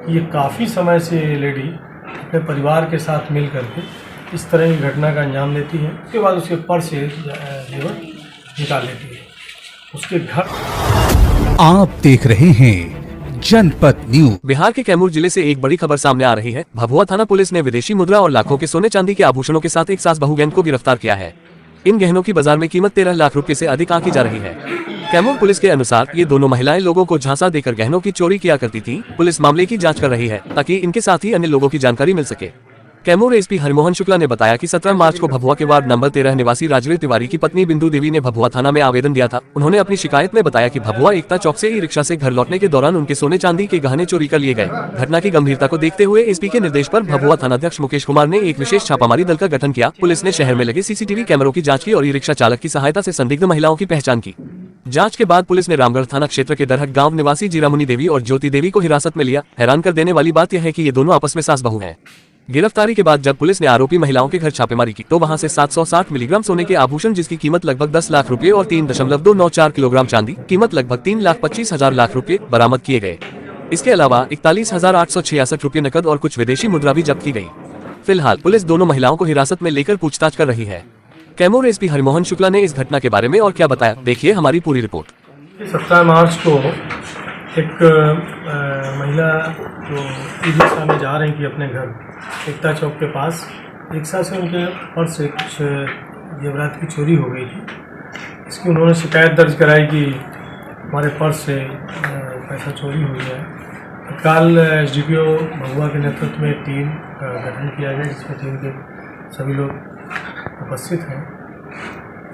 ये काफ़ी समय से ये लेडी अपने परिवार के साथ मिल करके इस तरह की घटना का अंजाम देती है। उसके बाद उसके पर्स से जेवर निकाल लेती है। उसके घर। आप देख रहे हैं जनपद न्यूज। बिहार के कैमूर जिले से एक बड़ी खबर सामने आ रही है। भभुआ थाना पुलिस ने विदेशी मुद्रा और लाखों के सोने चांदी के आभूषणों के साथ एक सास बहू गैंग को गिरफ्तार किया है। इन गहनों की बाजार में कीमत 13 लाख रुपए से अधिक आंकी जा रही है। कैमूर पुलिस के अनुसार ये दोनों महिलाएं लोगों को झांसा देकर गहनों की चोरी किया करती थी। पुलिस मामले की जांच कर रही है ताकि इनके साथ ही अन्य लोगों की जानकारी मिल सके। कैमूर एसपी हरिमोहन शुक्ला ने बताया कि 17 मार्च को भभुआ के वार्ड नंबर 13 निवासी राजवीर तिवारी की पत्नी बिंदु देवी ने भभुआ थाना में आवेदन दिया था। उन्होंने अपनी शिकायत में बताया कि भभुआ एकता चौक से ई रिक्शा से घर लौटने के दौरान उनके सोने चांदी के गहने चोरी कर लिए गए। घटना की गंभीरता को देखते हुए एसपी के निर्देश पर भभुआ थानाध्यक्ष मुकेश कुमार ने एक विशेष छापामारी दल का गठन किया। पुलिस ने शहर में लगे सीसीटीवी कैमरों की जाँच की और ई रिक्शा चालक की सहायता से संदिग्ध महिलाओं की पहचान की। जांच के बाद पुलिस ने रामगढ़ थाना क्षेत्र के दरहट गांव निवासी जीरामुनि देवी और ज्योति देवी को हिरासत में लिया। हैरान कर देने वाली बात यह है कि ये दोनों आपस में सास बहू हैं। गिरफ्तारी के बाद जब पुलिस ने आरोपी महिलाओं के घर छापेमारी की तो वहां से 760 मिलीग्राम सोने के आभूषण जिसकी कीमत लगभग 10 लाख रुपए और 3.294 किलोग्राम चांदी कीमत लगभग 3,25,000 लाख रुपए बरामद किए गए। इसके अलावा 41,866 रुपए नकद और कुछ विदेशी मुद्रा भी जब्त की गई। फिलहाल पुलिस दोनों महिलाओं को हिरासत में लेकर पूछताछ कर रही है। कैमूर एसपी हरिमोहन शुक्ला ने इस घटना के बारे में और क्या बताया, देखिए हमारी पूरी रिपोर्ट। 17 मार्च को एक महिला जो ई रिक्शा में जा रही थी अपने घर एकता चौक के पास, रिक्शा से उनके पर्स से कुछ जेवरात की चोरी हो गई थी। इसकी उन्होंने शिकायत दर्ज कराई कि हमारे पर्स से पैसा चोरी हुई है। तत्काल एसडीपीओ भभुआ के नेतृत्व में एक टीम का गठन किया गया जिसमें टीम के सभी लोग उपस्थित हैं।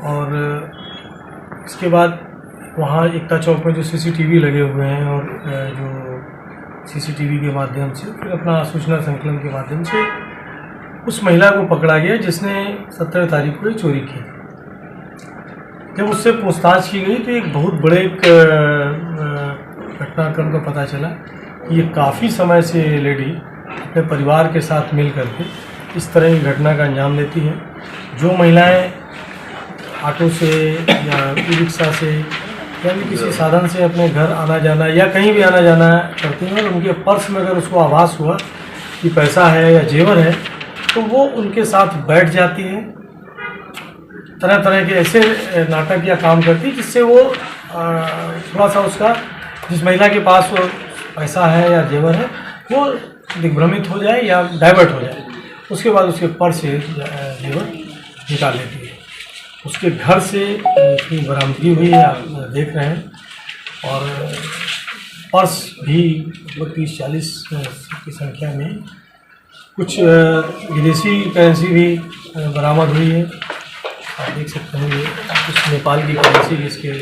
और इसके बाद वहाँ एकता चौक में जो सीसीटीवी लगे हुए हैं और जो सीसीटीवी के माध्यम से फिर अपना सूचना संकलन के माध्यम से उस महिला को पकड़ा गया जिसने 17 तारीख को चोरी की। जब उससे पूछताछ की गई तो एक बहुत बड़े घटनाक्रम का पता चला कि ये काफ़ी समय से लेडी अपने परिवार के साथ मिल करके इस तरह की घटना का अंजाम देती है। जो महिलाएं ऑटो से या ई रिक्शा से या भी किसी साधन से अपने घर आना जाना या कहीं भी आना जाना करती हैं और उनके पर्स में अगर उसको आभास हुआ कि पैसा है या जेवर है तो वो उनके साथ बैठ जाती है। तरह तरह के ऐसे नाटक या काम करती है जिससे वो थोड़ा सा उसका जिस महिला के पास वो पैसा है या जेवर है वो दिग्भ्रमित हो जाए या डाइवर्ट हो जाए। उसके बाद उसके पर्स से जेवर निकाल लेती है। उसके घर से उसकी बरामदगी हुई है, आप देख रहे हैं। और पर्स भी 30-40 की संख्या में कुछ विदेशी करेंसी भी बरामद हुई है। आप देख सकते हैं ये कुछ नेपाल की करेंसी इसके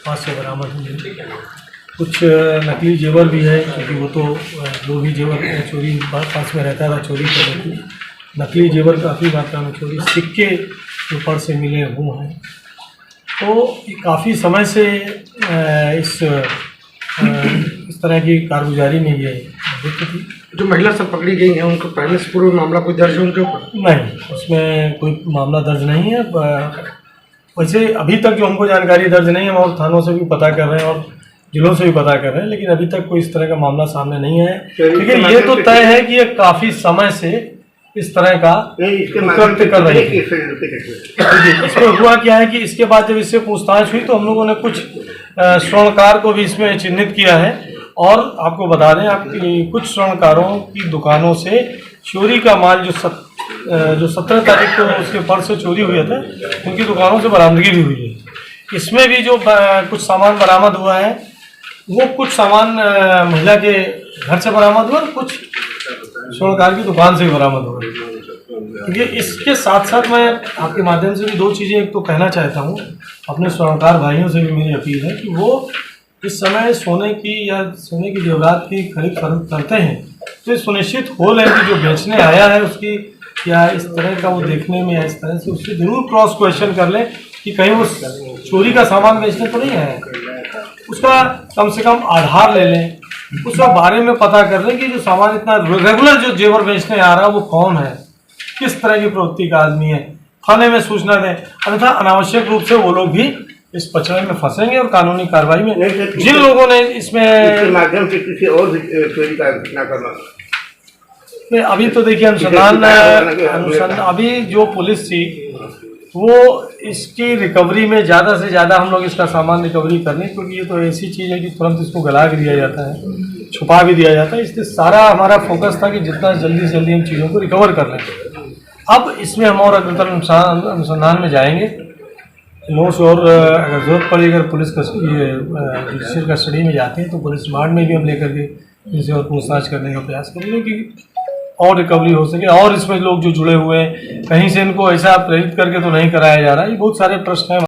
पास से बरामद हुई है। कुछ नकली जेवर भी है क्योंकि वो तो जो भी जेवर चोरी पास में रहता था चोरी करने की नकली जेवर काफ़ी मात्रा में चोरी सिक्के ऊपर से मिले वो हैं। तो ये काफ़ी समय से इस तरह की कारगुजारी में ये दिक्कत थी। जो महिला सब पकड़ी गई हैं उनको पहले से पूर्व मामला कोई दर्ज है उनके ऊपर? नहीं, उसमें कोई मामला दर्ज नहीं है। वैसे अभी तक जो हमको जानकारी दर्ज नहीं है, हम और थानों से भी पता कर रहे हैं और जिलों से भी पता कर रहे हैं, लेकिन अभी तक कोई इस तरह का मामला सामने नहीं है। लेकिन ये तो तय है कि ये काफ़ी समय से इस तरह का कृत्य कर रही थी। इसमें हुआ क्या है कि इसके बाद जब इससे पूछताछ हुई तो हम लोगों ने कुछ स्वर्णकार को भी इसमें चिन्हित किया है। और आपको बता दें आपकी कुछ स्वर्णकारों की दुकानों से चोरी का माल जो 17 तारीख को उसके पर्स से चोरी हुआ था उनकी दुकानों से बरामदगी भी हुई है। इसमें भी जो कुछ सामान बरामद हुआ है वो कुछ सामान महिला के घर से बरामद हुआ और कुछ स्वर्णकार की दुकान से भी बरामद हुआ। क्योंकि इसके साथ साथ मैं आपके माध्यम से भी दो चीज़ें एक तो कहना चाहता हूँ। अपने स्वर्णकार भाइयों से भी मेरी अपील है कि वो इस समय सोने की जेवरात की खरीद फरोख्त करते हैं तो ये सुनिश्चित हो लें कि जो बेचने आया है उसकी क्या इस तरह का वो देखने में या इस तरह से उससे ज़रूर क्रॉस क्वेश्चन कर लें कि कहीं वो चोरी का सामान बेचने तो नहीं है। उसका कम से कम आधार ले लें, उसका बारे में पता कर लें कि जो सामान इतना रेगुलर जो जेवर बेचने आ रहा है वो कौन है, किस तरह की प्रवृत्ति का आदमी है। थाने में सूचना दें, अन्यथा अनावश्यक रूप से वो लोग भी इस पचड़े में फंसेंगे और कानूनी कार्रवाई में नहीं सर, जिन लोगों ने इसके इसमें माध्यम से किसी और भी चोरी का घटना करना। नहीं, अभी तो देखिए अनुसंधान अभी जो पुलिस थी वो इसकी रिकवरी में ज़्यादा से ज़्यादा हम लोग इसका सामान रिकवरी कर लें, क्योंकि ये तो ऐसी चीज़ है कि तुरंत इसको गला भी दिया जाता है, छुपा भी दिया जाता है। इसलिए सारा हमारा फोकस था कि जितना जल्दी से जल्दी इन चीज़ों को रिकवर कर लें। अब इसमें हम और अग्रतर अनुसंधान में जाएंगे, लोगों से और अगर जरूरत पड़ी, अगर पुलिस जुडिशियल कस्टडी में जाते हैं तो पुलिस रिमांड में भी हम लेकर के इनसे और पूछताछ करने का प्रयास करेंगे कि और रिकवरी हो सके। और इसमें लोग जो जुड़े हुए हैं, कहीं से इनको ऐसा प्रेरित करके तो नहीं कराया जा रहा है। ये बहुत सारे प्रश्न हैं।